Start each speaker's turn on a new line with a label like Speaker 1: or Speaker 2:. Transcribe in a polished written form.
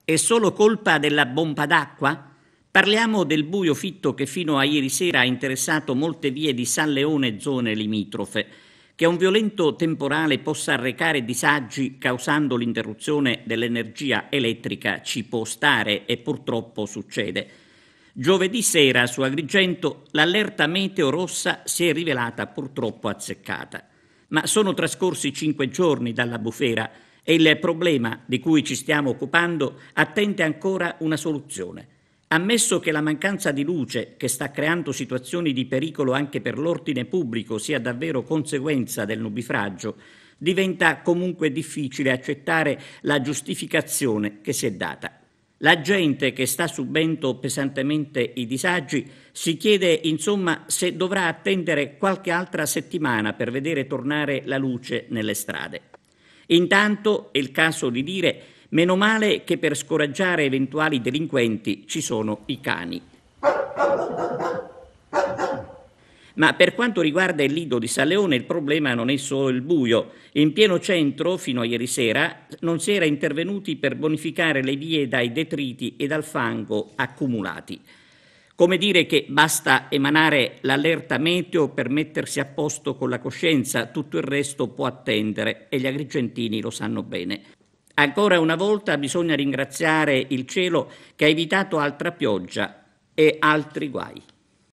Speaker 1: È solo colpa della bomba d'acqua? Parliamo del buio fitto che fino a ieri sera ha interessato molte vie di San Leone e zone limitrofe. Che un violento temporale possa arrecare disagi causando l'interruzione dell'energia elettrica ci può stare e purtroppo succede. Giovedì sera su Agrigento l'allerta meteo rossa si è rivelata purtroppo azzeccata. Ma sono trascorsi 5 giorni dalla bufera e il problema di cui ci stiamo occupando attende ancora una soluzione. Ammesso che la mancanza di luce, che sta creando situazioni di pericolo anche per l'ordine pubblico, sia davvero conseguenza del nubifragio, diventa comunque difficile accettare la giustificazione che si è data. La gente che sta subendo pesantemente i disagi si chiede insomma se dovrà attendere qualche altra settimana per vedere tornare la luce nelle strade. Intanto è il caso di dire meno male che per scoraggiare eventuali delinquenti ci sono i cani. Ma per quanto riguarda il lido di San Leone il problema non è solo il buio. In pieno centro, fino a ieri sera, non si era intervenuti per bonificare le vie dai detriti e dal fango accumulati. Come dire che basta emanare l'allerta meteo per mettersi a posto con la coscienza, tutto il resto può attendere e gli agrigentini lo sanno bene. Ancora una volta bisogna ringraziare il cielo che ha evitato altra pioggia e altri guai.